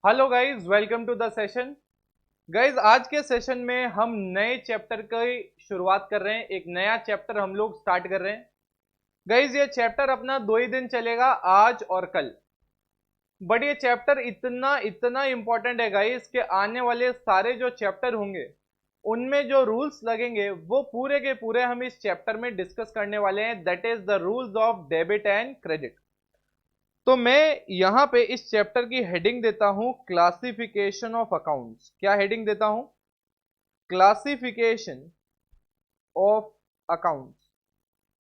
Hello guys, welcome to the session. Guys, आज के session में हम नए चैप्टर की शुरुआत कर रहे हैं। एक नया चैप्टर हम लोग स्टार्ट कर रहे हैं। गाइज, ये चैप्टर अपना 2 ही दिन चलेगा, आज और कल। बट ये चैप्टर इतना इतना इंपॉर्टेंट है गाइज कि आने वाले सारे जो चैप्टर होंगे उनमें जो रूल्स लगेंगे वो पूरे के पूरे हम इस चैप्टर में डिस्कस करने वाले हैं। That is the rules of debit and credit. तो मैं यहां पे इस चैप्टर की हेडिंग देता हूं क्लासिफिकेशन ऑफ अकाउंट्स। क्या हेडिंग देता हूं? Classification of accounts.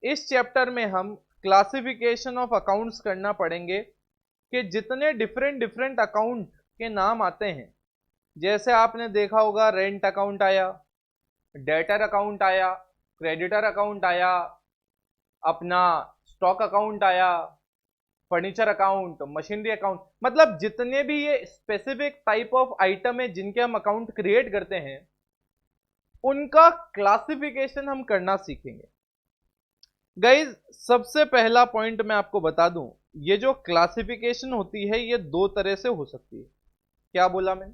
इस चैप्टर में हम क्लासिफिकेशन ऑफ अकाउंट्स करना पड़ेंगे कि जितने डिफरेंट डिफरेंट अकाउंट के नाम आते हैं, जैसे आपने देखा होगा रेंट अकाउंट आया, डेटर अकाउंट आया, क्रेडिटर अकाउंट आया, अपना स्टॉक अकाउंट आया, फर्नीचर अकाउंट, मशीनरी अकाउंट, मतलब जितने भी ये स्पेसिफिक टाइप ऑफ आइटम है जिनके हम अकाउंट क्रिएट करते हैं उनका क्लासिफिकेशन हम करना सीखेंगे। गाइज, सबसे पहला पॉइंट मैं आपको बता दूं, ये जो क्लासिफिकेशन होती है ये दो तरह से हो सकती है। क्या बोला मैंने?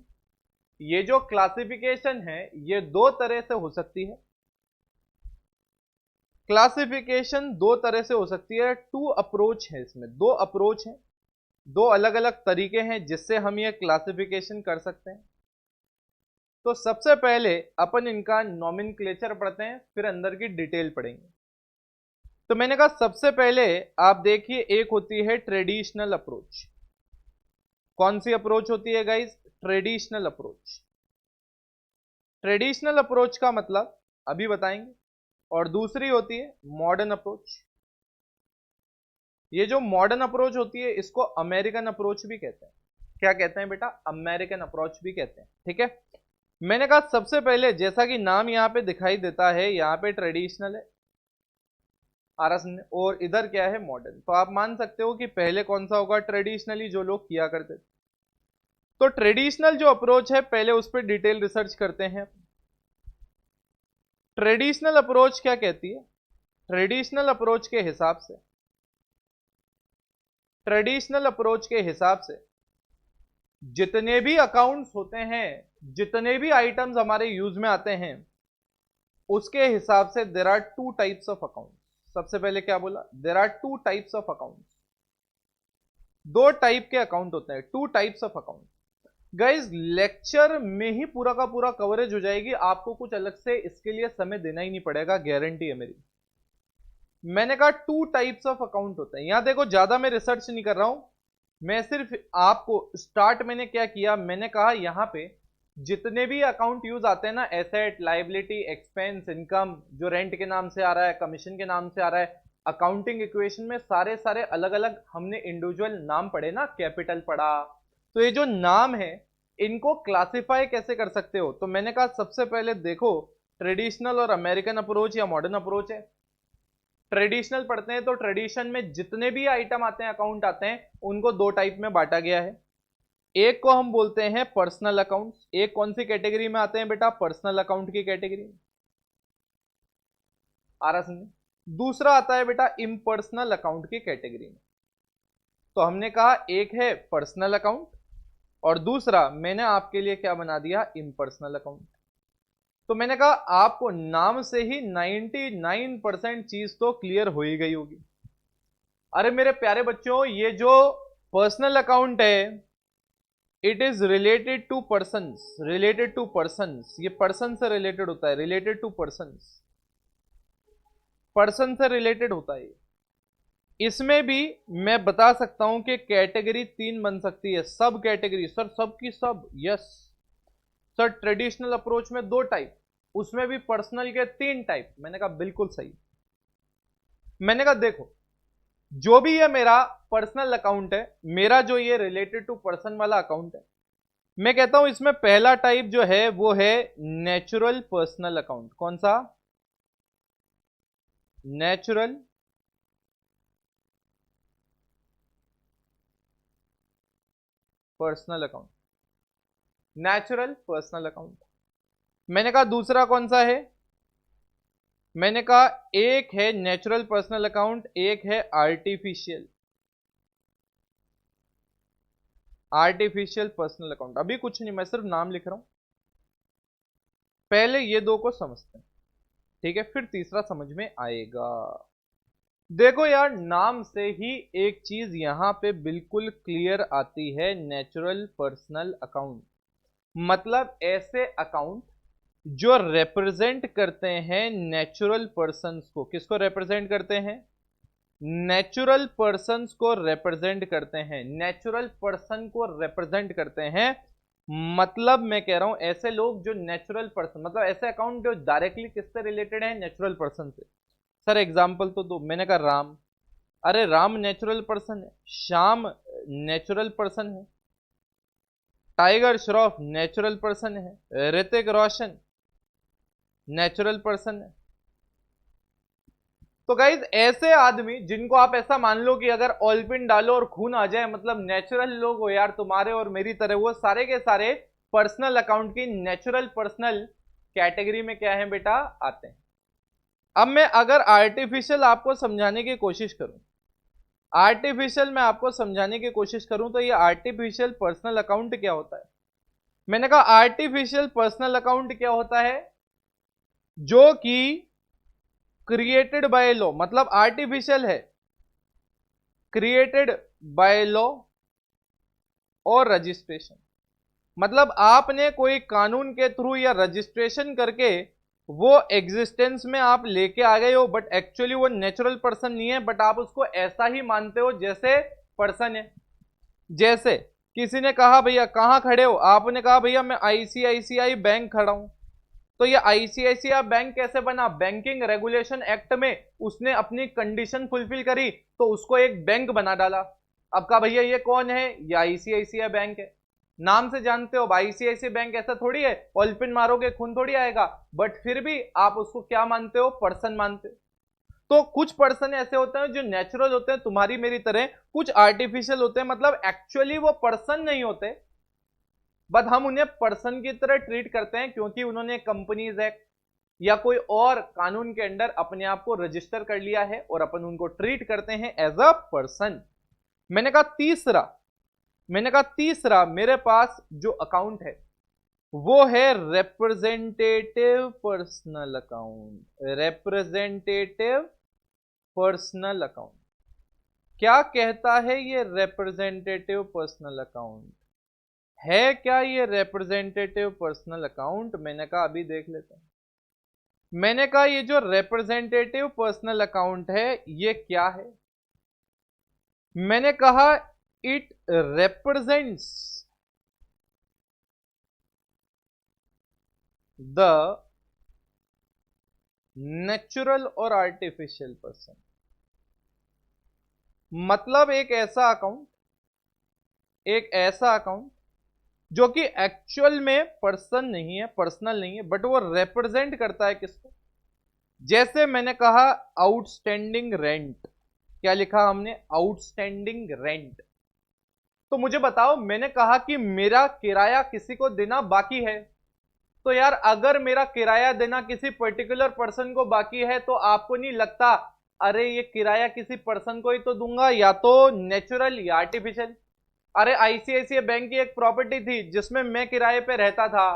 ये जो क्लासिफिकेशन है ये दो तरह से हो सकती है। क्लासिफिकेशन दो तरह से हो सकती है। टू अप्रोच है, इसमें दो अप्रोच है, दो अलग अलग तरीके हैं जिससे हम ये क्लासिफिकेशन कर सकते हैं। तो सबसे पहले अपन इनका नॉमेनक्लेचर पढ़ते हैं, फिर अंदर की डिटेल पढ़ेंगे। तो मैंने कहा सबसे पहले आप देखिए, एक होती है ट्रेडिशनल अप्रोच। कौन सी अप्रोच होती है guys? Traditional approach. Traditional approach का मतलब अभी बताएंगे। और दूसरी होती है मॉडर्न अप्रोच। ये जो मॉडर्न अप्रोच होती है इसको अमेरिकन अप्रोच भी कहते हैं। क्या कहते हैं बेटा? अमेरिकन अप्रोच भी कहते हैं। ठीक है। मैंने कहा सबसे पहले, जैसा कि नाम यहां पे दिखाई देता है, यहां पे ट्रेडिशनल है आरस में, और इधर क्या है? मॉडर्न। तो आप मान सकते हो कि पहले कौन सा होगा? ट्रेडिशनली जो लोग किया करते थे। तो ट्रेडिशनल जो अप्रोच है पहले उस पर डिटेल रिसर्च करते हैं। ट्रेडिशनल अप्रोच क्या कहती है? ट्रेडिशनल अप्रोच के हिसाब से, ट्रेडिशनल अप्रोच के हिसाब से जितने भी अकाउंट्स होते हैं, जितने भी आइटम्स हमारे यूज में आते हैं, उसके हिसाब से there are two types of account. सबसे पहले क्या बोला? There are two types of account. दो टाइप के अकाउंट होते हैं, two types of account. Guys, lecture में ही पूरा का पूरा कवरेज हो जाएगी, आपको कुछ अलग से इसके लिए समय देना ही नहीं पड़ेगा, गारंटी है मेरी। मैंने कहा टू टाइप्स ऑफ अकाउंट होते हैं। यहां देखो, ज्यादा मैं रिसर्च नहीं कर रहा हूं, मैं सिर्फ आपको स्टार्ट मैंने क्या किया, मैंने कहा यहां पे जितने भी अकाउंट यूज आते हैं ना, एसेट, लाइबिलिटी, एक्सपेंस, इनकम, जो रेंट के नाम से आ रहा है, कमीशन के नाम से आ रहा है, अकाउंटिंग इक्वेशन में सारे सारे अलग अलग हमने इंडिविजुअल नाम पढ़े ना, कैपिटल पढ़ा। तो ये जो नाम है इनको क्लासिफाई कैसे कर सकते हो? तो मैंने कहा सबसे पहले देखो, ट्रेडिशनल और अमेरिकन अप्रोच या मॉडर्न अप्रोच है। ट्रेडिशनल पढ़ते हैं तो ट्रेडिशन में जितने भी आइटम आते हैं, अकाउंट आते हैं, उनको दो टाइप में बांटा गया है। एक को हम बोलते हैं पर्सनल अकाउंट्स। एक कौन सी कैटेगरी में आते हैं बेटा? पर्सनल अकाउंट की कैटेगरी में आ रहा समझ। दूसरा आता है बेटा इम्पर्सनल अकाउंट की कैटेगरी में। तो हमने कहा एक है पर्सनल अकाउंट और दूसरा मैंने आपके लिए क्या बना दिया? Impersonal account. तो मैंने कहा आपको नाम से ही 99% चीज तो क्लियर हो ही गई होगी। अरे मेरे प्यारे बच्चों, ये जो पर्सनल अकाउंट है it is related to persons. Related to persons, ये पर्सन से रिलेटेड होता है। रिलेटेड टू पर्सन्स, पर्सन से रिलेटेड होता है। इसमें भी मैं बता सकता हूं कि कैटेगरी तीन बन सकती है। सब कैटेगरी सर, सब की सब, यस सर। ट्रेडिशनल अप्रोच में दो टाइप, उसमें भी पर्सनल के तीन टाइप। मैंने कहा बिल्कुल सही। मैंने कहा देखो, जो भी ये मेरा पर्सनल अकाउंट है, मेरा जो ये रिलेटेड टू पर्सन वाला अकाउंट है, मैं कहता हूं इसमें पहला टाइप जो है वो है नेचुरल पर्सनल अकाउंट। कौन सा? Natural personal account. Natural personal account. मैंने कहा दूसरा कौन सा है? मैंने कहा एक है नेचुरल पर्सनल अकाउंट, एक है आर्टिफिशियल। आर्टिफिशियल पर्सनल अकाउंट, अभी कुछ नहीं, मैं सिर्फ नाम लिख रहा हूं, पहले ये दो को समझते हैं, ठीक है, फिर तीसरा समझ में आएगा। देखो यार, नाम से ही एक चीज यहां पे बिल्कुल क्लियर आती है, नेचुरल पर्सनल अकाउंट मतलब ऐसे अकाउंट जो रिप्रेजेंट करते हैं नेचुरल पर्सन्स को। किसको रिप्रेजेंट करते हैं? नेचुरल पर्सन्स को रिप्रेजेंट करते हैं, नेचुरल पर्सन को रिप्रेजेंट करते हैं। मतलब मैं कह रहा हूं ऐसे लोग जो नेचुरल पर्सन, मतलब ऐसे अकाउंट जो डायरेक्टली किससे रिलेटेड है? नेचुरल पर्सन से। सर एग्जांपल तो दो। मैंने कहा राम, अरे राम नेचुरल पर्सन है, श्याम नेचुरल पर्सन है, टाइगर श्रॉफ नेचुरल पर्सन है, ऋतिक रोशन नेचुरल पर्सन है। तो गाइज ऐसे आदमी जिनको आप ऐसा मान लो कि अगर ऑलपिन डालो और खून आ जाए, मतलब नेचुरल लोग हो यार, तुम्हारे और मेरी तरह, वो सारे के सारे पर्सनल अकाउंट की नेचुरल पर्सनल कैटेगरी में क्या है बेटा? आते हैं। अब मैं अगर आर्टिफिशियल आपको समझाने की कोशिश करूं, आर्टिफिशियल मैं आपको समझाने की कोशिश करूं तो ये आर्टिफिशियल पर्सनल अकाउंट क्या होता है? मैंने कहा आर्टिफिशियल पर्सनल अकाउंट क्या होता है? जो कि क्रिएटेड बाय लॉ, मतलब आर्टिफिशियल है, क्रिएटेड बाय लॉ और रजिस्ट्रेशन, मतलब आपने कोई कानून के थ्रू या रजिस्ट्रेशन करके वो एग्जिस्टेंस में आप लेके आ गए हो, बट एक्चुअली वो नेचुरल पर्सन नहीं है, बट आप उसको ऐसा ही मानते हो जैसे पर्सन है। जैसे किसी ने कहा भैया कहां खड़े हो, आपने कहा भैया मैं आईसीआईसीआई बैंक खड़ा हूं। तो ये आईसीआईसीआई बैंक कैसे बना? बैंकिंग रेगुलेशन एक्ट में उसने अपनी कंडीशन फुलफिल करी तो उसको एक बैंक बना डाला। अब कहा भैया ये कौन है? ये आईसीआईसीआई बैंक है। नाम से जानते हो आईसीआईसीआई बैंक ऐसा थोड़ी है, ऑलपिन मारोगे खून थोड़ी आएगा, बट फिर भी आप उसको क्या मानते हो? पर्सन मानते हो। तो कुछ पर्सन ऐसे होते हैं जो नेचुरल होते हैं तुम्हारी मेरी तरह, कुछ आर्टिफिशियल होते हैं, मतलब एक्चुअली वो पर्सन नहीं होते, बट हम उन्हें पर्सन की तरह ट्रीट करते हैं क्योंकि उन्होंने कंपनीज एक्ट या कोई और कानून के अंडर अपने आप को रजिस्टर कर लिया है और अपन उनको ट्रीट करते हैं एज अ पर्सन। मैंने कहा तीसरा मेरे पास जो अकाउंट है वो है representative personal account. Representative personal account क्या कहता है? ये रिप्रेजेंटेटिव पर्सनल अकाउंट है क्या? ये रिप्रेजेंटेटिव पर्सनल अकाउंट, मैंने कहा अभी देख लेते हैं। मैंने कहा ये जो रिप्रेजेंटेटिव पर्सनल अकाउंट है ये क्या है? मैंने कहा इट रिप्रेजेंट्स द नेचुरल और आर्टिफिशियल पर्सन, मतलब एक ऐसा अकाउंट जो कि एक्चुअल में पर्सन नहीं है, पर्सनल नहीं है, बट वो रिप्रेजेंट करता है किसको? जैसे मैंने कहा आउटस्टैंडिंग रेंट, क्या लिखा हमने? Outstanding rent. तो मुझे बताओ, मैंने कहा कि मेरा किराया किसी को देना बाकी है, तो यार अगर मेरा किराया देना किसी पर्टिकुलर पर्सन को बाकी है तो आपको नहीं लगता अरे ये किराया किसी पर्सन को ही तो दूंगा, या तो नेचुरल या आर्टिफिशियल? अरे आईसीआईसीआई बैंक की एक प्रॉपर्टी थी जिसमें मैं किराए पे रहता था,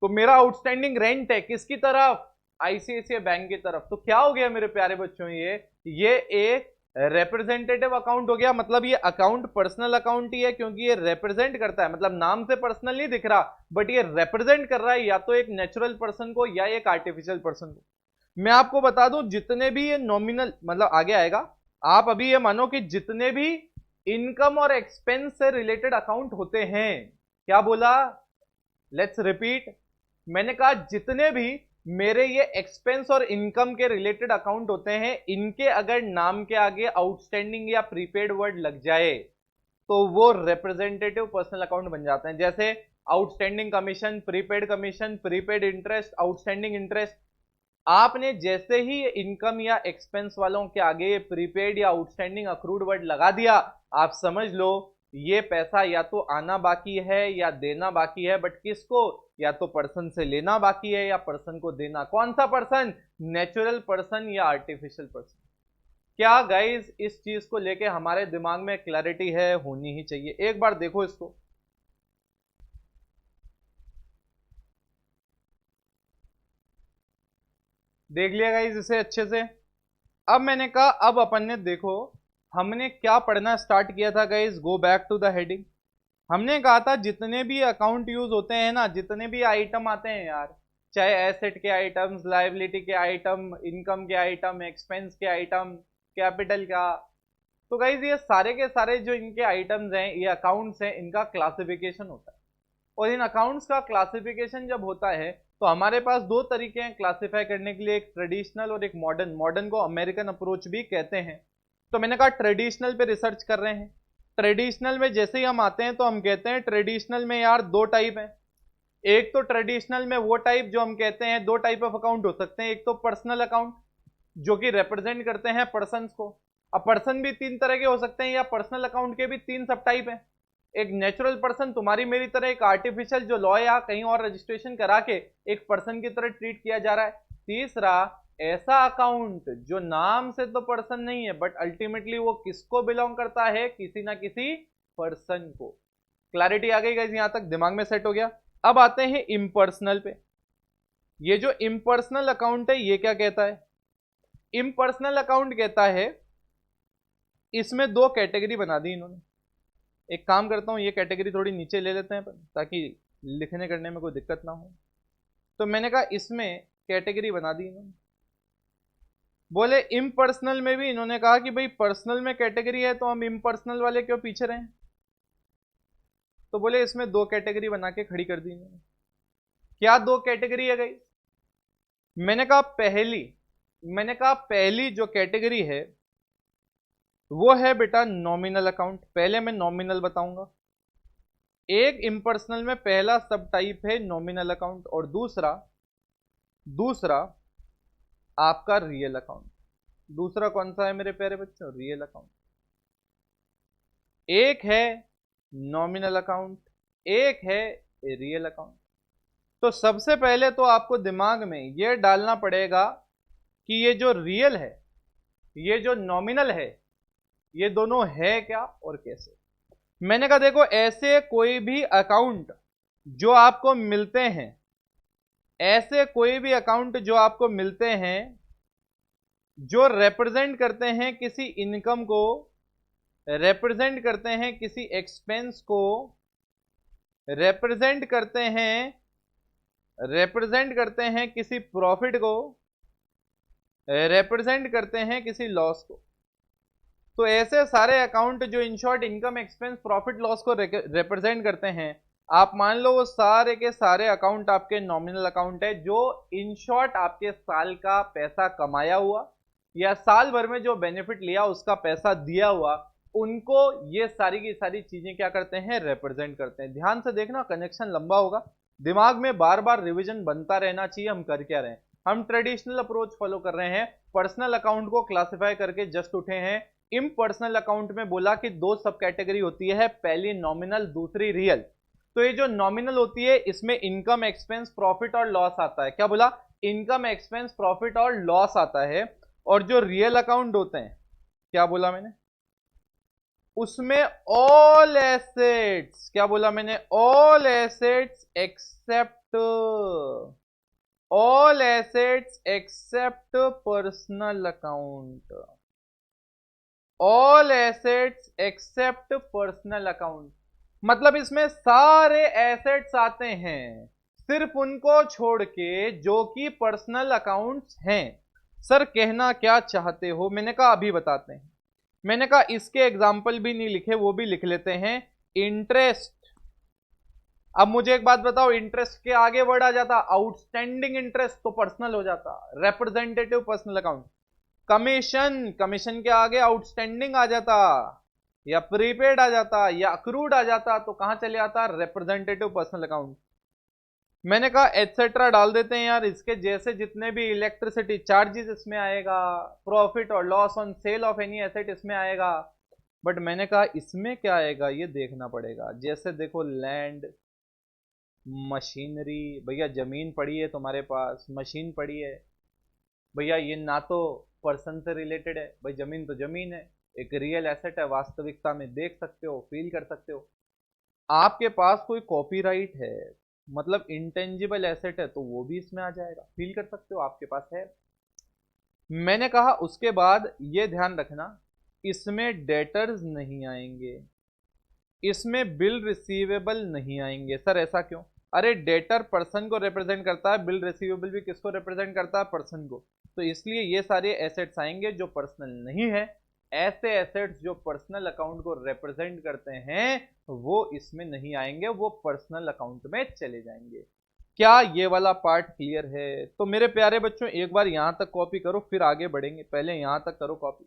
तो मेरा आउटस्टैंडिंग रेंट है किसकी तरफ? आईसीआईसीआई बैंक की तरफ। तो क्या हो गया मेरे प्यारे बच्चों? ये एक रिप्रेजेंटेटिव अकाउंट हो गया, मतलब ये अकाउंट पर्सनल अकाउंट ही है क्योंकि ये रिप्रेजेंट करता है, मतलब नाम से पर्सनल नहीं दिख रहा, बट ये रिप्रेजेंट कर रहा है या तो एक नेचुरल पर्सन को या एक आर्टिफिशियल पर्सन को। मैं आपको बता दूं, जितने भी ये नॉमिनल, मतलब आगे आएगा, आप अभी ये मानो कि जितने भी इनकम और एक्सपेंस से रिलेटेड अकाउंट होते हैं, क्या बोला? Let's repeat. मैंने कहा जितने भी मेरे ये एक्सपेंस और इनकम के रिलेटेड अकाउंट होते हैं, इनके अगर नाम के आगे आउटस्टैंडिंग या प्रीपेड वर्ड लग जाए तो वो रिप्रेजेंटेटिव पर्सनल अकाउंट बन जाते हैं। जैसे outstanding commission, prepaid interest, outstanding interest. आपने जैसे ही इनकम या एक्सपेंस वालों के आगे प्रीपेड या आउटस्टैंडिंग अक्रूड वर्ड लगा दिया, आप समझ लो ये पैसा या तो आना बाकी है या देना बाकी है, बट किसको? या तो पर्सन से लेना बाकी है या पर्सन को देना। कौन सा पर्सन? नेचुरल पर्सन या आर्टिफिशियल पर्सन। क्या गाइस इस चीज को लेके हमारे दिमाग में क्लैरिटी है? होनी ही चाहिए। एक बार देखो इसको, देख लिया गाइस इसे अच्छे से। अब मैंने कहा अब अपन ने देखो हमने क्या पढ़ना स्टार्ट किया था guys, go back to the heading. हमने कहा था जितने भी अकाउंट यूज होते हैं ना, जितने भी आइटम आते हैं यार, चाहे एसेट के आइटम्स, लायबिलिटी के आइटम, इनकम के आइटम, एक्सपेंस के आइटम, कैपिटल का, तो गाइज ये सारे के सारे जो इनके आइटम्स हैं, ये अकाउंट्स हैं, इनका क्लासिफिकेशन होता है। और इन अकाउंट्स का क्लासिफिकेशन जब होता है तो हमारे पास दो तरीके हैं क्लासिफाई करने के लिए, एक ट्रेडिशनल और एक मॉडर्न। मॉडर्न को अमेरिकन अप्रोच भी कहते हैं। तो मैंने कहा ट्रेडिशनल पे रिसर्च कर रहे हैं। ट्रेडिशनल में जैसे ही हम आते हैं तो हम कहते हैं ट्रेडिशनल में यार दो टाइप है। एक तो ट्रेडिशनल में वो टाइप जो हम कहते हैं, दो टाइप ऑफ अकाउंट हो सकते हैं। एक तो पर्सनल अकाउंट जो कि रिप्रेजेंट करते हैं पर्सन को। अब पर्सन भी तीन तरह के हो सकते हैं, या पर्सनल अकाउंट के भी तीन सब टाइप हैं। एक नेचुरल पर्सन तुम्हारी मेरी तरह, एक आर्टिफिशियल जो लॉ या कहीं और रजिस्ट्रेशन करा के एक पर्सन की तरह ट्रीट किया जा रहा है। तीसरा ऐसा अकाउंट जो नाम से तो पर्सन नहीं है बट अल्टीमेटली वो किसको बिलोंग करता है, किसी ना किसी पर्सन को। क्लैरिटी आ गई गाइस? यहां तक दिमाग में सेट हो गया। अब आते हैं इम्पर्सनल पे। ये जो इम्पर्सनल अकाउंट है ये क्या कहता है? इम्पर्सनल अकाउंट कहता है इसमें दो कैटेगरी बना दी इन्होंने। एक काम करता हूं, ये कैटेगरी थोड़ी नीचे ले लेते हैं ताकि लिखने करने में कोई दिक्कत ना हो। तो मैंने कहा इसमें कैटेगरी बना दी इन्होंने। बोले इम्पर्सनल में भी इन्होंने कहा कि भाई पर्सनल में कैटेगरी है तो हम इम्पर्सनल वाले क्यों पीछे रहे। तो बोले इसमें दो कैटेगरी बना के खड़ी कर दी इन्होंने। क्या दो कैटेगरी है गई? मैंने कहा पहली जो कैटेगरी है वो है बेटा नॉमिनल अकाउंट। पहले मैं नॉमिनल बताऊंगा। एक इम्पर्सनल में पहला सब टाइप है नॉमिनल अकाउंट, और दूसरा आपका रियल अकाउंट। दूसरा कौन सा है मेरे प्यारे बच्चों? Real account. एक है नॉमिनल अकाउंट, एक है रियल अकाउंट। तो सबसे पहले तो आपको दिमाग में यह डालना पड़ेगा कि ये जो रियल है, ये जो नॉमिनल है, ये दोनों है क्या और कैसे। मैंने कहा देखो ऐसे कोई भी अकाउंट जो आपको मिलते हैं, ऐसे कोई भी अकाउंट जो आपको मिलते हैं जो रिप्रेजेंट करते हैं किसी इनकम को, रिप्रेजेंट करते हैं किसी एक्सपेंस को, रिप्रेजेंट करते हैं किसी प्रॉफिट को, रिप्रेजेंट करते हैं किसी लॉस को। तो ऐसे सारे अकाउंट जो in short income, expense, profit, loss को रिप्रेजेंट करते हैं, आप मान लो वो सारे के सारे अकाउंट आपके नॉमिनल अकाउंट है, जो इन शॉर्ट आपके साल का पैसा कमाया हुआ या साल भर में जो बेनिफिट लिया उसका पैसा दिया हुआ, उनको ये सारी की सारी चीजें क्या करते हैं? रिप्रेजेंट करते हैं। ध्यान से देखना, कनेक्शन लंबा होगा, दिमाग में बार बार रिविजन बनता रहना चाहिए हम कर क्या रहे हैं। हम ट्रेडिशनल अप्रोच फॉलो कर रहे हैं, पर्सनल अकाउंट को क्लासिफाई करके जस्ट उठे हैं। इम्पर्सनल अकाउंट में बोला कि दो सब कैटेगरी होती है, पहली नॉमिनल, दूसरी रियल। तो ये जो नॉमिनल होती है इसमें इनकम, एक्सपेंस, प्रॉफिट और लॉस आता है। क्या बोला? इनकम, एक्सपेंस, प्रॉफिट और लॉस आता है। और जो रियल अकाउंट होते हैं, क्या बोला मैंने? उसमें ऑल एसेट्स, क्या बोला मैंने? All assets except, all assets except personal account, all assets except personal account. मतलब इसमें सारे एसेट्स आते हैं सिर्फ उनको छोड़ के जो कि पर्सनल अकाउंट्स हैं। सर कहना क्या चाहते हो? मैंने कहा अभी बताते हैं। मैंने कहा इसके एग्जाम्पल भी नहीं लिखे, वो भी लिख लेते हैं। इंटरेस्ट। अब मुझे एक बात बताओ, इंटरेस्ट के आगे वर्ड आ जाता आउटस्टैंडिंग इंटरेस्ट तो पर्सनल हो जाता, representative personal account. Commission, commission के आगे आउटस्टैंडिंग आ जाता, या प्रीपेड आ जाता, या अक्रूड आ जाता, तो कहां चले आता? Representative personal account. मैंने कहा एटसेट्रा डाल देते हैं यार, इसके जैसे जितने भी इलेक्ट्रिसिटी चार्जेस इसमें आएगा, प्रॉफिट और loss on sale of any asset इसमें आएगा। बट मैंने कहा इसमें क्या आएगा ये देखना पड़ेगा। जैसे देखो लैंड, मशीनरी, भैया जमीन पड़ी है तुम्हारे पास, मशीन पड़ी है भैया, ये ना तो पर्सन से रिलेटेड है, भाई जमीन तो जमीन है, एक रियल एसेट है, वास्तविकता में देख सकते हो, फील कर सकते हो। आपके पास कोई कॉपीराइट है, मतलब इंटेंजिबल एसेट है, तो वो भी इसमें आ जाएगा, फील कर सकते हो, आपके पास है। मैंने कहा उसके बाद ये ध्यान रखना, इसमें डेटर्स नहीं आएंगे, इसमें बिल रिसीवेबल नहीं आएंगे। सर ऐसा क्यों? अरे डेटर पर्सन को रिप्रेजेंट करता है, बिल रिसीवेबल भी किसको रिप्रेजेंट करता है? पर्सन को। तो इसलिए ये सारे एसेट्स आएंगे जो पर्सनल नहीं है। ऐसे एसेट्स जो पर्सनल अकाउंट को रिप्रेजेंट करते हैं वो इसमें नहीं आएंगे, वो पर्सनल अकाउंट में चले जाएंगे। क्या ये वाला पार्ट क्लियर है? तो मेरे प्यारे बच्चों एक बार यहां तक कॉपी करो, फिर आगे बढ़ेंगे, पहले यहां तक करो कॉपी।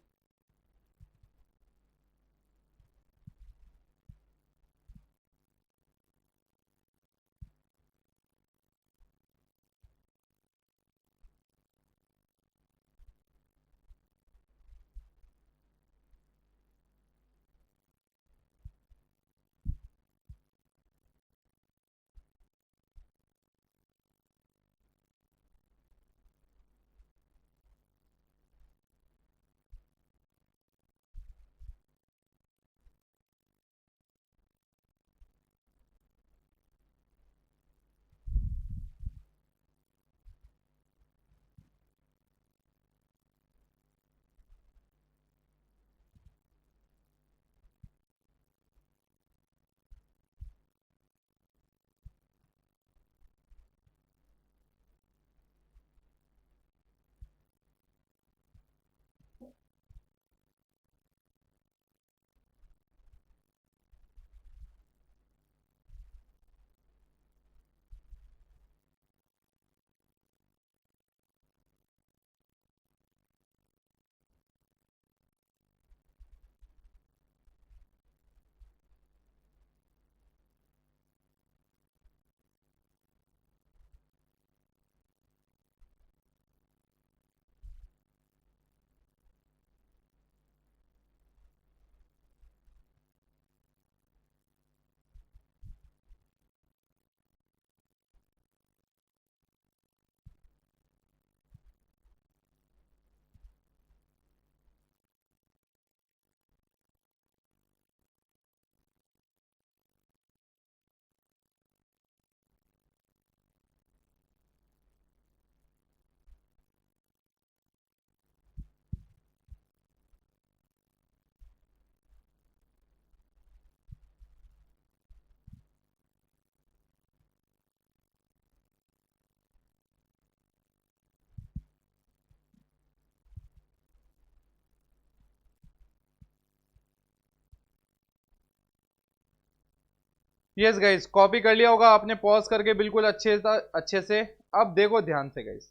यस गाइस, कॉपी कर लिया होगा आपने पॉज करके बिल्कुल अच्छे से। अब देखो ध्यान से गाइस,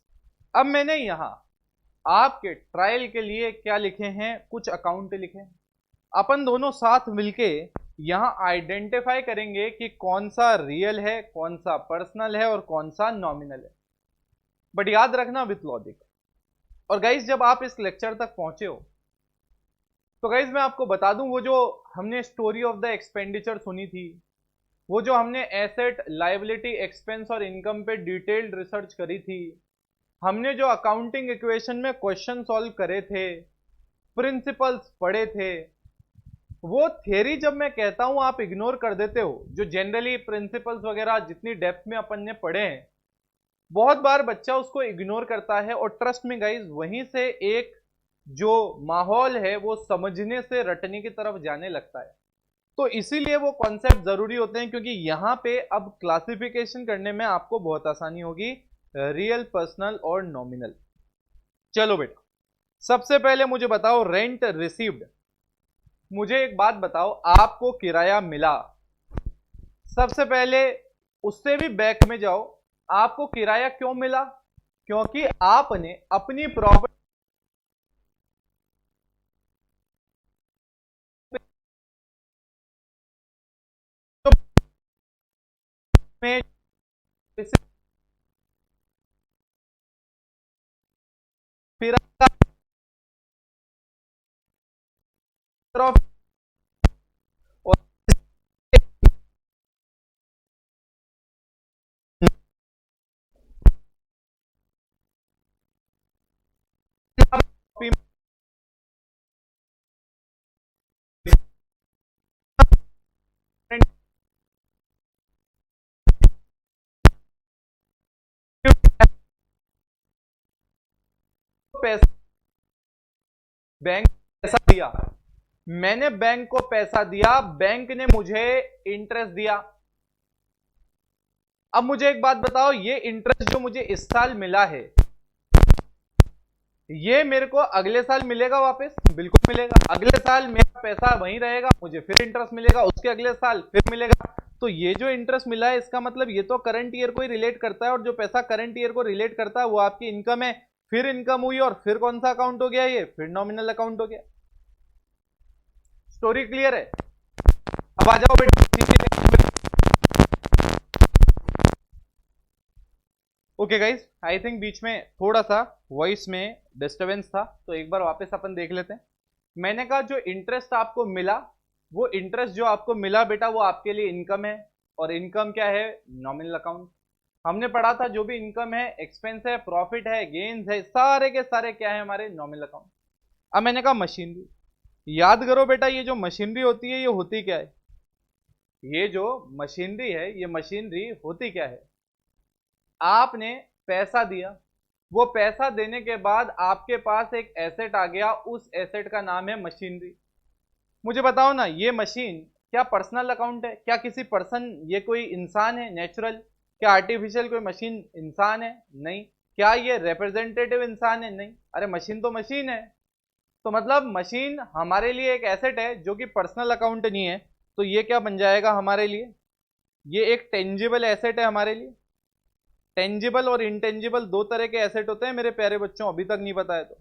अब मैंने यहां आपके ट्रायल के लिए क्या लिखे हैं, कुछ अकाउंट लिखे हैं। अपन दोनों साथ मिलके यहां आइडेंटिफाई करेंगे कि कौन सा रियल है, कौन सा पर्सनल है और कौन सा नॉमिनल है, बट याद रखना विथ लॉजिक। और गाइस जब आप इस लेक्चर तक पहुंचे हो तो गाइस मैं आपको बता दूं, वो जो हमने स्टोरी ऑफ द एक्सपेंडिचर सुनी थी, वो जो हमने एसेट लायबिलिटी एक्सपेंस और इनकम पे डिटेल्ड रिसर्च करी थी, हमने जो अकाउंटिंग इक्वेशन में क्वेश्चन सॉल्व करे थे, प्रिंसिपल्स पढ़े थे, वो थ्योरी जब मैं कहता हूं आप इग्नोर कर देते हो। जो जनरली प्रिंसिपल्स वगैरह जितनी डेप्थ में अपन ने पढ़े हैं, बहुत बार बच्चा उसको इग्नोर करता है, और ट्रस्ट में गाइज वहीं से एक जो माहौल है वो समझने से रटने की तरफ जाने लगता है। तो इसीलिए वो कॉन्सेप्ट जरूरी होते हैं, क्योंकि यहां पे अब क्लासिफिकेशन करने में आपको बहुत आसानी होगी, रियल, पर्सनल और नॉमिनल। चलो बेटा, सबसे पहले मुझे बताओ रेंट रिसीव्ड। मुझे एक बात बताओ, आपको किराया मिला, सबसे पहले उससे भी बैक में जाओ, आपको किराया क्यों मिला? क्योंकि आपने अपनी प्रॉपर्टी में फिर और पैसा, बैंक पैसा दिया, मैंने बैंक को पैसा दिया, बैंक ने मुझे इंटरेस्ट दिया। अब मुझे एक बात बताओ, ये इंटरेस्ट जो मुझे इस साल मिला है, ये मेरे को अगले साल मिलेगा वापस? बिल्कुल मिलेगा। अगले साल मेरा पैसा वहीं रहेगा, मुझे फिर इंटरेस्ट मिलेगा, उसके अगले साल फिर मिलेगा। तो ये जो इंटरेस्ट मिला है, इसका मतलब ये तो करंट ईयर को ही रिलेट करता है, और जो पैसा करंट ईयर को रिलेट करता है वो आपकी इनकम है। फिर इनकम हुई और फिर कौन सा अकाउंट हो गया? ये फिर नॉमिनल अकाउंट हो गया। स्टोरी क्लियर है? अब आ जाओ बेटा। ओके गाइस, आई थिंक बीच में थोड़ा सा वॉइस में डिस्टरबेंस था, तो एक बार वापस अपन देख लेते हैं। मैंने कहा जो इंटरेस्ट आपको मिला, वो इंटरेस्ट जो आपको मिला बेटा, वो आपके लिए इनकम है। और इनकम क्या है? Nominal account. हमने पढ़ा था जो भी इनकम है, एक्सपेंस है, प्रॉफिट है, गेन्स है, सारे के सारे क्या है? हमारे नॉमिनल अकाउंट। अब मैंने कहा मशीनरी, याद करो बेटा, ये जो मशीनरी होती है, ये होती क्या है? ये जो मशीनरी है, ये मशीनरी होती क्या है? आपने पैसा दिया, वो पैसा देने के बाद आपके पास एक एसेट आ गया, उस एसेट का नाम है मशीनरी। मुझे बताओ ना, ये मशीन क्या पर्सनल अकाउंट है? क्या किसी पर्सन, ये कोई इंसान है नेचुरल? क्या आर्टिफिशियल कोई मशीन इंसान है? नहीं। क्या ये रिप्रेजेंटेटिव इंसान है? नहीं। अरे मशीन तो मशीन है। तो मतलब मशीन हमारे लिए एक एसेट है जो कि पर्सनल अकाउंट नहीं है। तो ये क्या बन जाएगा हमारे लिए? ये एक टेंजिबल एसेट है हमारे लिए। टेंजिबल और इनटेंजिबल दो तरह के एसेट होते हैं मेरे प्यारे बच्चों, अभी तक नहीं पता है तो।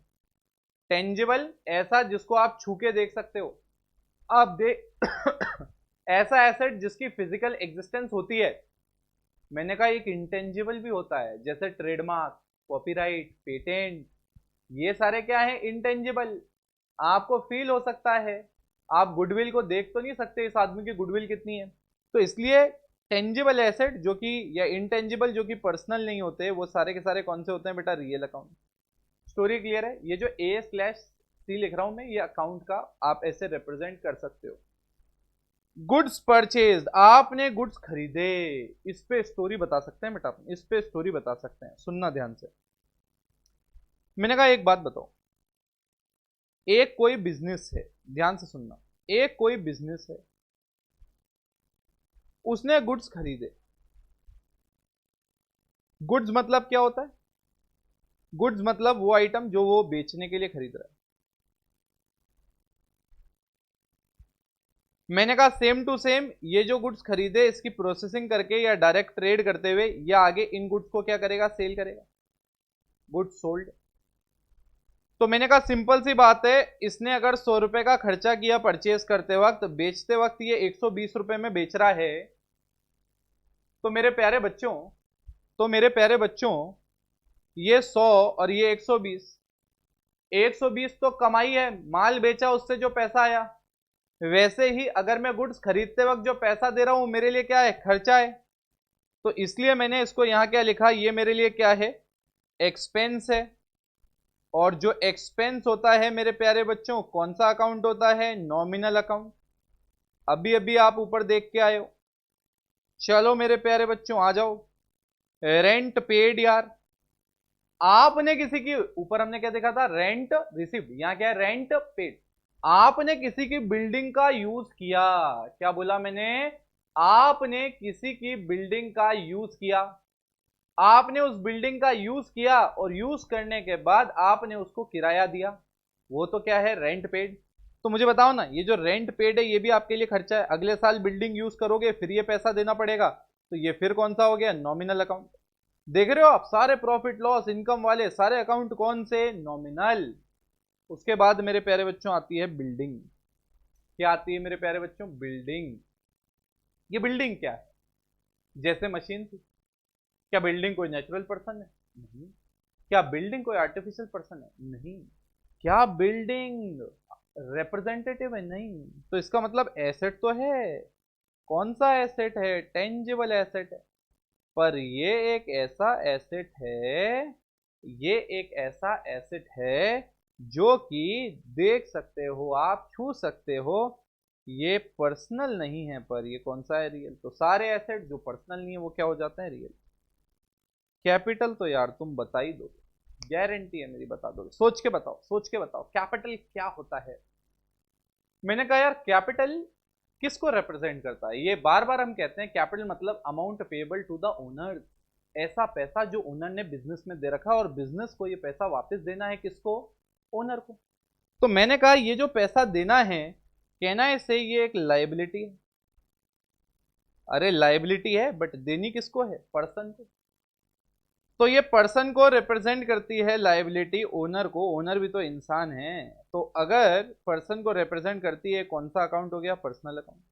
टेंजिबल ऐसा जिसको आप छू के देख सकते हो, आप देख ऐसा एसेट जिसकी फिजिकल एग्जिस्टेंस होती है। मैंने कहा एक इंटेंजिबल भी होता है, जैसे ट्रेडमार्क, कॉपीराइट, पेटेंट, ये सारे क्या है? इंटेंजिबल। आपको फील हो सकता है, आप गुडविल को देख तो नहीं सकते इस आदमी की गुडविल कितनी है। तो इसलिए टेंजिबल एसेट जो कि, या इंटेंजिबल जो कि पर्सनल नहीं होते, वो सारे के सारे कौन से होते हैं बेटा? Real account. स्टोरी क्लियर है? ये जो A/C लिख रहा हूं मैं, ये अकाउंट का आप ऐसे रिप्रेजेंट कर सकते हो। गुड्स परचेज, आपने गुड्स खरीदे, इस पे स्टोरी बता सकते हैं बेटा, इस पे स्टोरी बता सकते हैं। सुनना ध्यान से। मैंने कहा एक बात बताओ, एक कोई बिजनेस है, ध्यान से सुनना, एक कोई बिजनेस है, उसने गुड्स खरीदे। गुड्स मतलब क्या होता है? गुड्स मतलब वो आइटम जो वो बेचने के लिए खरीद रहा है। मैंने कहा सेम टू सेम, ये जो गुड्स खरीदे, इसकी प्रोसेसिंग करके या डायरेक्ट ट्रेड करते हुए, या आगे इन गुड्स को क्या करेगा? सेल करेगा। Goods sold. तो मैंने कहा सिंपल सी बात है, इसने अगर 100 रुपए का खर्चा किया परचेज करते वक्त, बेचते वक्त ये 120 रुपए में बेच रहा है, तो मेरे प्यारे बच्चों, तो मेरे प्यारे बच्चों, ये 100 और ये 120, 120 तो कमाई है, माल बेचा उससे जो पैसा आया। वैसे ही अगर मैं गुड्स खरीदते वक्त जो पैसा दे रहा हूं, मेरे लिए क्या है? खर्चा है। तो इसलिए मैंने इसको यहां क्या लिखा? ये मेरे लिए क्या है? एक्सपेंस है। और जो एक्सपेंस होता है मेरे प्यारे बच्चों, कौन सा अकाउंट होता है? Nominal account. अभी अभी आप ऊपर देख के आए हो। चलो मेरे प्यारे बच्चों आ जाओ। रेंट पेड यार, आपने किसी की, ऊपर हमने क्या देखा था? रेंट रिसीव्ड, यहां क्या है? Rent paid. आपने किसी की बिल्डिंग का यूज किया। क्या बोला मैंने? आपने किसी की बिल्डिंग का यूज किया। आपने उस बिल्डिंग का यूज किया और यूज करने के बाद आपने उसको किराया दिया, वो तो क्या है? Rent paid. तो मुझे बताओ ना, ये जो रेंट पेड है, ये भी आपके लिए खर्चा है। अगले साल बिल्डिंग यूज करोगे, फिर ये पैसा देना पड़ेगा, तो ये फिर कौन सा हो गया? Nominal account. देख रहे हो आप, सारे प्रॉफिट लॉस इनकम वाले सारे अकाउंट कौन से? नॉमिनल। उसके बाद मेरे प्यारे बच्चों आती है बिल्डिंग। क्या आती है मेरे प्यारे बच्चों? बिल्डिंग। ये बिल्डिंग क्या है? जैसे मशीन थी। क्या बिल्डिंग कोई नेचुरल पर्सन है? नहीं। क्या बिल्डिंग कोई आर्टिफिशियल पर्सन है? नहीं। क्या बिल्डिंग रिप्रेजेंटेटिव है? नहीं। तो इसका मतलब एसेट तो है। कौन सा एसेट है? टेंजिबल एसेट है। पर ये एक ऐसा एसेट है, ये एक ऐसा एसेट है जो कि देख सकते हो आप, छू सकते हो। ये पर्सनल नहीं है, पर ये कौन सा है? रियल। तो सारे एसेट जो पर्सनल नहीं है वो क्या हो जाते हैं? रियल। कैपिटल तो यार तुम बता ही दो, गारंटी है मेरी, बता दो, सोच के बताओ, सोच के बताओ कैपिटल क्या होता है। मैंने कहा यार कैपिटल किसको रिप्रेजेंट करता है, ये बार बार हम कहते हैं कैपिटल मतलब amount payable to the owner, ऐसा पैसा जो ओनर ने बिजनेस में दे रखा और बिजनेस को ये पैसा वापस देना है, किसको, ओनर को। तो मैंने कहा ये जो पैसा देना है, कहना है से ये एक लायबिलिटी है। अरे लायबिलिटी है बट देनी किसको है, पर्सन को। तो ये पर्सन को रिप्रेजेंट करती है लायबिलिटी, ओनर को, ओनर भी तो इंसान है। तो अगर पर्सन को रिप्रेजेंट करती है, कौन सा अकाउंट हो गया, पर्सनल अकाउंट।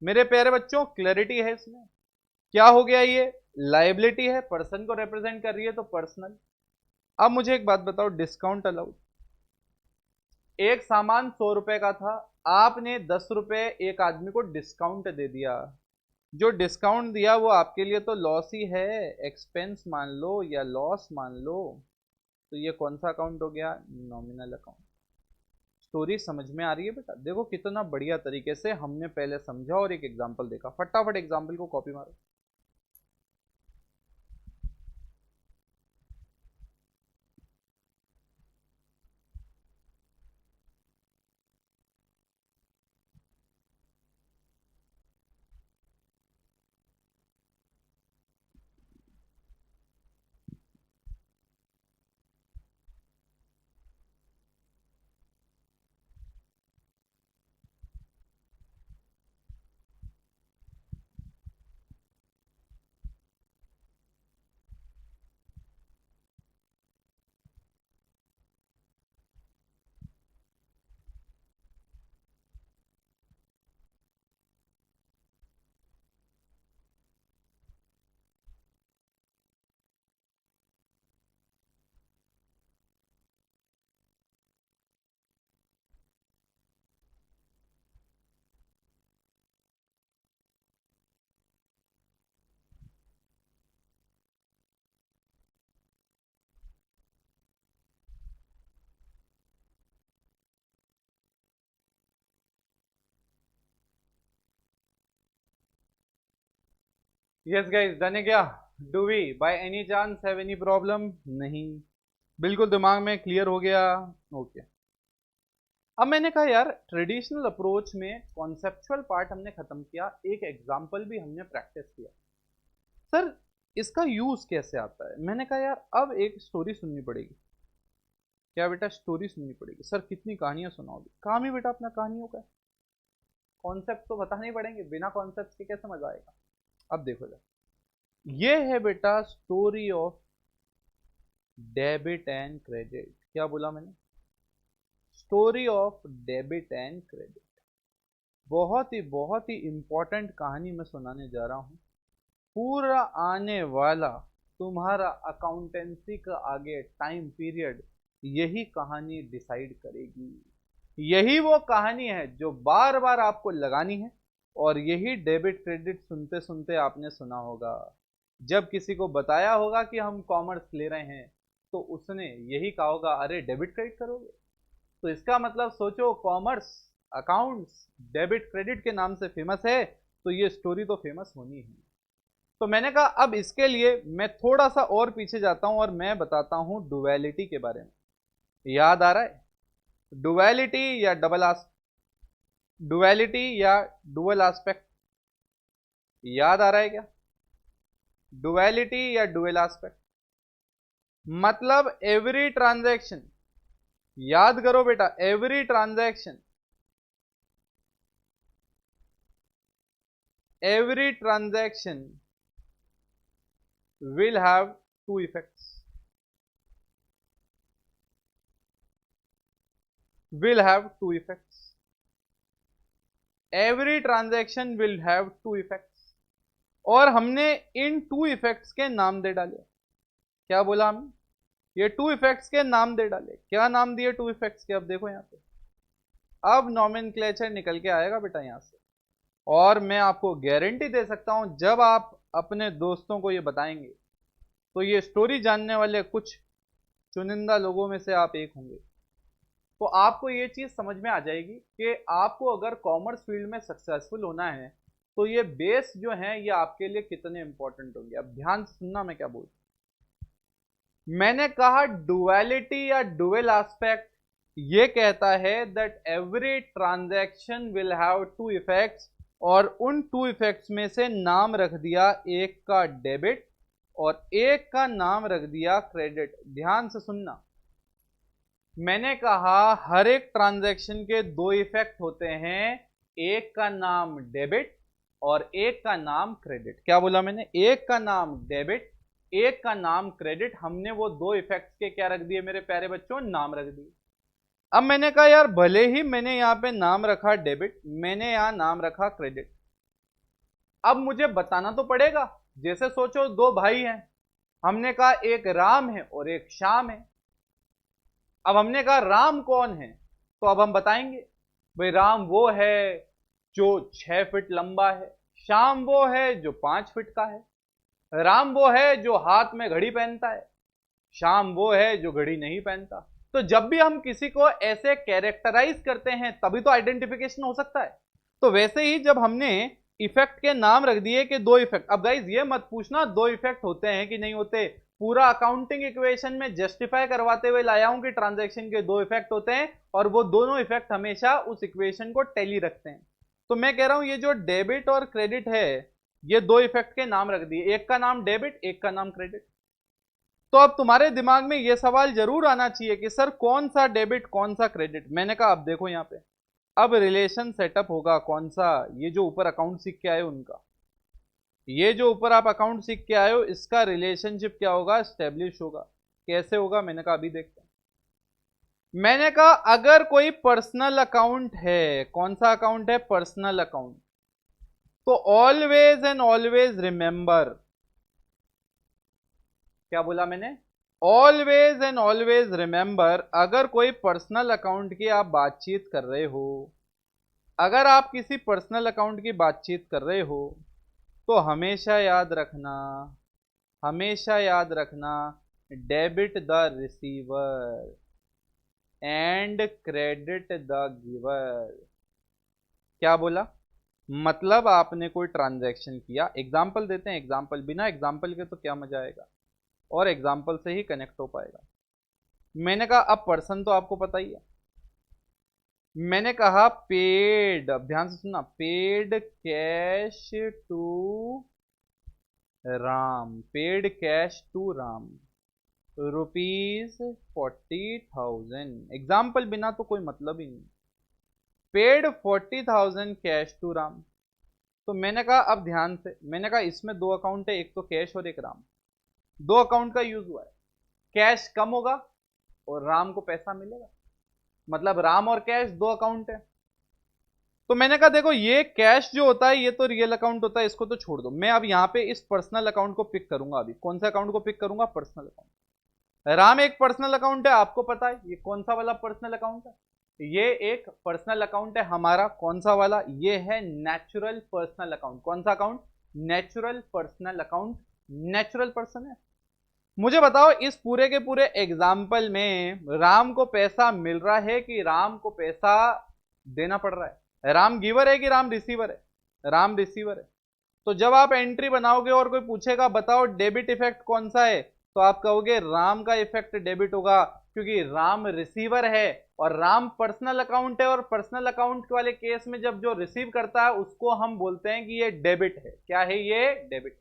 मेरे प्यारे बच्चों क्लैरिटी है इसमें, क्या हो गया, ये लायबिलिटी है, पर्सन को रिप्रेजेंट कर रही है तो पर्सनल। अब मुझे एक बात बताओ, डिस्काउंट अलाउड। एक सामान 100 रुपए का था, आपने 10 रुपए एक आदमी को डिस्काउंट दे दिया। जो डिस्काउंट दिया वो आपके लिए तो लॉस ही है, एक्सपेंस मान लो या लॉस मान लो। तो ये कौन सा अकाउंट हो गया, नॉमिनल अकाउंट। स्टोरी समझ में आ रही है बेटा, देखो कितना बढ़िया तरीके से हमने पहले समझा और एक एग्जांपल देखा। फटाफट एग्जांपल को कॉपी मारो। यस गाइस, डन है क्या, do we by any chance have any problem, नहीं, बिल्कुल दिमाग में क्लियर हो गया, ओके। अब मैंने कहा यार ट्रेडिशनल अप्रोच में कॉन्सेप्चुअल पार्ट हमने खत्म किया, एक एग्जांपल भी हमने प्रैक्टिस किया। सर इसका यूज कैसे आता है, मैंने कहा यार अब एक स्टोरी सुननी पड़ेगी। क्या बेटा, स्टोरी सुननी पड़ेगी। सर कितनी कहानियां सुनाओगे, काम ही बेटा अपना कहानियों का, कॉन्सेप्ट तो बताने ही पड़ेंगे, बिना कॉन्सेप्ट के कैसे मजा आएगा। अब देखो जरा, ये है बेटा story of debit and credit. क्या बोला मैंने, story of debit and credit. बहुत ही इंपॉर्टेंट कहानी मैं सुनाने जा रहा हूं। पूरा आने वाला तुम्हारा अकाउंटेंसी का आगे टाइम पीरियड यही कहानी डिसाइड करेगी। यही वो कहानी है जो बार बार आपको लगानी है, और यही डेबिट क्रेडिट सुनते सुनते आपने सुना होगा। जब किसी को बताया होगा कि हम कॉमर्स ले रहे हैं, तो उसने यही कहा होगा, अरे डेबिट क्रेडिट करोगे। तो इसका मतलब सोचो, कॉमर्स अकाउंट्स डेबिट क्रेडिट के नाम से फेमस है, तो ये स्टोरी तो फेमस होनी है। तो मैंने कहा अब इसके लिए मैं थोड़ा सा और पीछे जाता हूं और मैं बताता हूं डुअलिटी के बारे में। याद आ रहा है, डुअलिटी या डुअलिटी या डुअल एस्पेक्ट, याद आ रहा है क्या, डुअलिटी या डुअल एस्पेक्ट मतलब एवरी ट्रांजैक्शन, याद करो बेटा, every transaction will have two effects, will have two effects, every transaction will have two effects। और हमने इन टू इफेक्ट्स के नाम दे डाले। क्या बोला हमने, ये टू इफेक्ट्स के नाम दे डाले। क्या नाम दिए टू इफेक्ट्स के, अब देखो यहां पे, अब नॉमेनक्लेचर निकल के आएगा बेटा यहां से। और मैं आपको गारंटी दे सकता हूं, जब आप अपने दोस्तों को ये बताएंगे तो ये स्टोरी जानने वाले कुछ चुनिंदा लोगों में से आप एक होंगे। तो आपको ये चीज समझ में आ जाएगी कि आपको अगर कॉमर्स फील्ड में सक्सेसफुल होना है, तो ये बेस जो है ये आपके लिए कितने इंपॉर्टेंट होंगे। अब ध्यान से सुनना मैं क्या बोल, मैंने कहा डुअलिटी या डुअल एस्पेक्ट ये कहता है that every transaction will have two effects, और उन टू इफेक्ट्स में से नाम रख दिया एक का डेबिट और एक का नाम रख दिया क्रेडिट। ध्यान से सुनना, मैंने कहा हर एक ट्रांजैक्शन के दो इफेक्ट होते हैं, एक का नाम डेबिट और एक का नाम क्रेडिट। क्या बोला मैंने? एक का नाम डेबिट, एक का नाम क्रेडिट। हमने वो दो इफेक्ट्स के क्या रख दिए मेरे प्यारे बच्चों? नाम रख दिए। अब मैंने कहा यार भले ही मैंने यहां पे नाम रखा डेबिट, मैंने यहां नाम रखा क्रेडिट, अब मुझे बताना तो पड़ेगा। जैसे सोचो दो भाई हैं, हमने कहा एक राम है और एक श्याम है। अब हमने कहा राम कौन है, तो अब हम बताएंगे भाई राम वो है जो 6 फीट लंबा है, श्याम वो है जो 5 फीट का है, राम वो है जो हाथ में घड़ी पहनता है, श्याम वो है जो घड़ी नहीं पहनता। तो जब भी हम किसी को ऐसे कैरेक्टराइज करते हैं तभी तो आइडेंटिफिकेशन हो सकता है। तो वैसे ही जब हमने इफेक्ट के नाम रख दिए कि दो इफेक्ट, अब गाइज ये मत पूछना दो इफेक्ट होते हैं कि नहीं होते, पूरा अकाउंटिंग इक्वेशन में जस्टिफाई करवाते हुए लाया हूं कि ट्रांजैक्शन के दो इफेक्ट होते हैं और वो दोनों इफेक्ट हमेशा उस इक्वेशन को टैली रखते हैं। तो मैं कह रहा हूं ये जो डेबिट और क्रेडिट है, ये दो इफेक्ट के नाम रख दिए, एक का नाम डेबिट एक का नाम क्रेडिट। तो अब तुम्हारे दिमाग में यह सवाल जरूर आना चाहिए कि सर कौन सा डेबिट कौन सा क्रेडिट। मैंने कहा अब देखो यहां पे अब रिलेशन सेटअप होगा कौन सा, ये जो ऊपर अकाउंट सीख के आए हो उनका, ये जो ऊपर आप अकाउंट सीख के आए हो इसका रिलेशनशिप क्या होगा? स्टेब्लिश होगा। कैसे होगा? मैंने कहा अभी देखते हैं। मैंने कहा अगर कोई पर्सनल अकाउंट है, कौन सा अकाउंट है? Personal account. तो ऑलवेज एंड ऑलवेज रिमेंबर, क्या बोला मैंने? ऑलवेज एंड ऑलवेज रिमेंबर, अगर कोई पर्सनल अकाउंट की आप बातचीत कर रहे हो, अगर आप किसी पर्सनल अकाउंट की बातचीत कर रहे हो तो हमेशा याद रखना, हमेशा याद रखना, debit the receiver and credit the giver. क्या बोला? मतलब आपने कोई ट्रांजैक्शन किया, एग्जाम्पल देते हैं, एग्जाम्पल, बिना एग्जाम्पल के तो क्या मजा आएगा, और एग्जाम्पल से ही कनेक्ट हो पाएगा। मैंने कहा अब पर्सन तो आपको पता ही है, मैंने कहा पेड, अब ध्यान से सुनना, paid cash to Ram, paid cash to Ram ₹40,000। Example बिना तो कोई मतलब ही नहीं, पेड 40,000 कैश टू राम। तो मैंने कहा अब ध्यान से, मैंने कहा इसमें दो अकाउंट है, एक तो कैश और एक राम, दो अकाउंट का यूज हुआ है, कैश कम होगा और राम को पैसा मिलेगा, मतलब राम और कैश दो अकाउंट है। तो मैंने कहा देखो ये कैश जो होता है ये तो रियल अकाउंट होता है, इसको तो छोड़ दो, मैं अब यहां पे इस पर्सनल अकाउंट को पिक करूंगा। अभी कौन सा अकाउंट को पिक करूंगा? Personal account. राम एक पर्सनल अकाउंट है, आपको पता है ये कौन सा वाला पर्सनल अकाउंट है? ये एक पर्सनल अकाउंट है हमारा, कौन सा वाला? ये है नेचुरल पर्सनल अकाउंट। कौन सा account? Natural personal account. Natural person है। मुझे बताओ इस पूरे के पूरे एग्जाम्पल में राम को पैसा मिल रहा है कि राम को पैसा देना पड़ रहा है? राम गिवर है कि राम रिसीवर है? राम रिसीवर है। तो जब आप एंट्री बनाओगे और कोई पूछेगा बताओ डेबिट इफेक्ट कौन सा है, तो आप कहोगे राम का इफेक्ट डेबिट होगा, क्योंकि राम रिसीवर है और राम पर्सनल अकाउंट है, और पर्सनल अकाउंट वाले केस में जब जो रिसीव करता है उसको हम बोलते हैं कि ये डेबिट है। क्या है ये? डेबिट।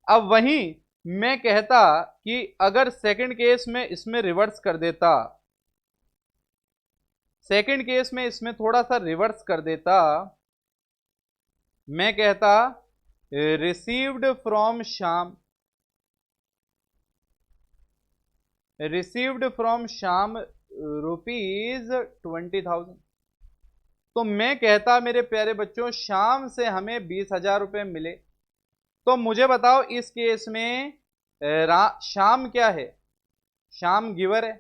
अब वहीं मैं कहता कि अगर सेकंड केस में इसमें रिवर्स कर देता, सेकंड केस में इसमें थोड़ा सा रिवर्स कर देता, मैं कहता received from Shyam, received from Shyam ₹20,000। तो मैं कहता मेरे प्यारे बच्चों श्याम से हमें 20,000 रुपए मिले। तो मुझे बताओ इस केस में श्याम क्या है? श्याम गिवर है।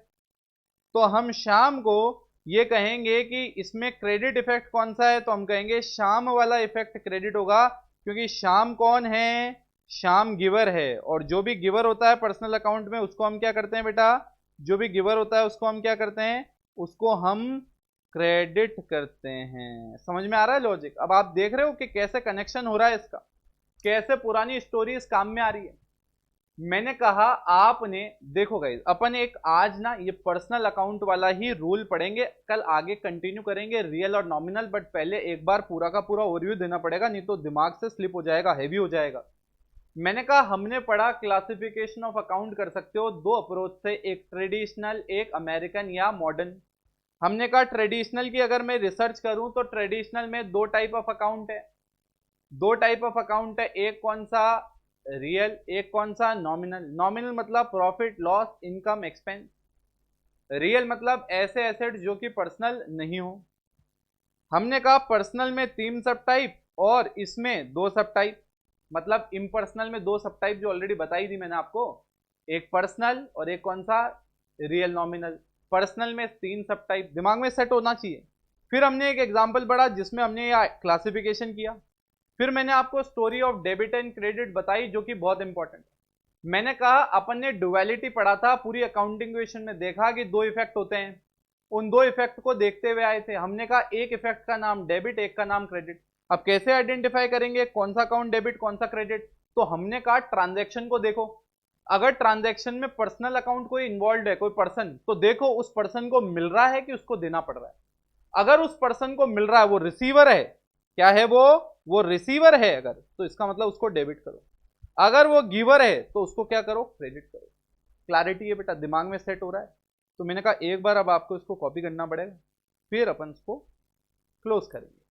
तो हम श्याम को ये कहेंगे कि इसमें क्रेडिट इफेक्ट कौन सा है, तो हम कहेंगे श्याम वाला इफेक्ट क्रेडिट होगा, क्योंकि श्याम कौन है? श्याम गिवर है, और जो भी गिवर होता है पर्सनल अकाउंट में उसको हम क्या करते हैं बेटा? जो भी गिवर होता है उसको हम क्या करते हैं? उसको हम क्रेडिट करते हैं। समझ में आ रहा है लॉजिक? अब आप देख रहे हो कि कैसे कनेक्शन हो रहा है इसका, कैसे पुरानी स्टोरीज काम में आ रही है। मैंने कहा आपने, देखो गाइस, अपन एक आज ना ये पर्सनल अकाउंट वाला ही रूल पढ़ेंगे, कल आगे कंटिन्यू करेंगे रियल और नॉमिनल, बट पहले एक बार पूरा का पूरा ओवरव्यू देना पड़ेगा, नहीं तो दिमाग से स्लिप हो जाएगा, हैवी हो जाएगा। मैंने कहा हमने पढ़ा क्लासिफिकेशन ऑफ अकाउंट कर सकते हो दो अप्रोच से, एक ट्रेडिशनल, एक अमेरिकन या मॉडर्न। हमने कहा ट्रेडिशनल की अगर मैं रिसर्च करूं तो ट्रेडिशनल में दो टाइप ऑफ अकाउंट है, दो टाइप ऑफ अकाउंट है, एक कौन सा रियल, एक कौन सा नॉमिनल। नॉमिनल मतलब profit loss income expense, real मतलब ऐसे एसेट जो कि पर्सनल नहीं हो। हमने कहा पर्सनल में तीन सब टाइप और इसमें दो सब टाइप, मतलब इम्पर्सनल में दो सब टाइप जो ऑलरेडी बताई थी मैंने आपको, एक पर्सनल और एक कौन सा, रियल नॉमिनल। पर्सनल में तीन सब टाइप, दिमाग में सेट होना चाहिए। फिर हमने एक एग्जांपल पढ़ा जिसमें हमने यह क्लासिफिकेशन किया। फिर मैंने आपको story of debit and credit बताई जो कि बहुत इंपॉर्टेंट है। मैंने कहा अपन ने डुअलिटी पढ़ा था, पूरी अकाउंटिंग क्वेश्चन में देखा कि दो इफेक्ट होते हैं, उन दो इफेक्ट को देखते हुए आए थे। हमने कहा एक इफेक्ट का नाम डेबिट, एक का नाम क्रेडिट। अब कैसे आइडेंटिफाई करेंगे कौन सा अकाउंट डेबिट कौन सा क्रेडिट, तो हमने कहा ट्रांजैक्शन को देखो। अगर ट्रांजैक्शन में पर्सनल अकाउंट कोई इन्वॉल्व है, कोई पर्सन, तो देखो उस पर्सन को मिल रहा है कि उसको देना पड़ रहा है। अगर उस पर्सन को मिल रहा है, वो रिसीवर है, क्या है वो रिसीवर है अगर, तो इसका मतलब उसको डेबिट करो। अगर वो गिवर है तो उसको क्या करो, क्रेडिट करो। क्लैरिटी है बेटा, दिमाग में सेट हो रहा है। तो मैंने कहा एक बार अब आपको इसको कॉपी करना पड़ेगा, फिर अपन इसको क्लोज करेंगे।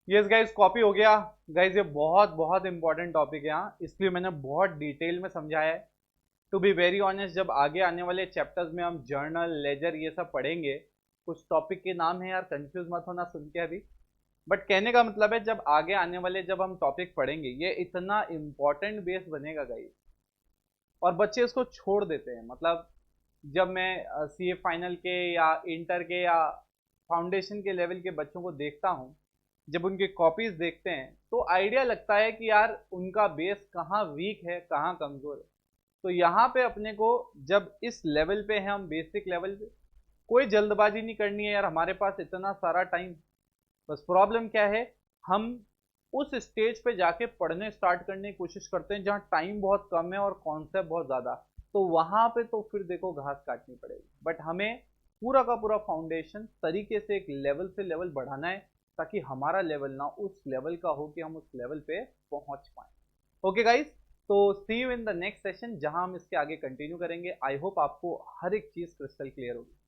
यस गाइज, कॉपी हो गया। गाइज ये बहुत बहुत इंपॉर्टेंट टॉपिक है यहाँ, इसलिए मैंने बहुत डिटेल में समझाया है। टू बी वेरी ऑनेस्ट, जब आगे आने वाले चैप्टर्स में हम जर्नल लेजर ये सब पढ़ेंगे, कुछ टॉपिक के नाम है यार, कंफ्यूज मत होना सुन के अभी, बट कहने का मतलब है जब आगे आने वाले जब हम टॉपिक पढ़ेंगे ये इतना इंपॉर्टेंट बेस बनेगा गाइज, और बच्चे इसको छोड़ देते हैं। मतलब जब मैं सीए फाइनल के या इंटर के या फाउंडेशन के लेवल के बच्चों को देखता हूँ, जब उनकी कॉपीज देखते हैं तो आइडिया लगता है कि यार उनका बेस कहाँ वीक है, कहाँ कमजोर है। तो यहाँ पे अपने को, जब इस लेवल पे है हम, बेसिक लेवल पे, कोई जल्दबाजी नहीं करनी है यार, हमारे पास इतना सारा टाइम। बस प्रॉब्लम क्या है, हम उस स्टेज पे जाके पढ़ने स्टार्ट करने की कोशिश करते हैं जहाँ टाइम बहुत कम है और कॉन्सेप्ट बहुत ज़्यादा, तो वहाँ पे तो फिर देखो घास काटनी पड़ेगी। बट हमें पूरा का पूरा फाउंडेशन तरीके से एक लेवल से लेवल बढ़ाना है, ताकि हमारा लेवल ना उस लेवल का हो कि हम उस लेवल पे पहुंच पाए। ओके गाइस, तो see you in the next session जहां हम इसके आगे कंटिन्यू करेंगे। आई होप आपको हर एक चीज़ क्रिस्टल क्लियर होगी।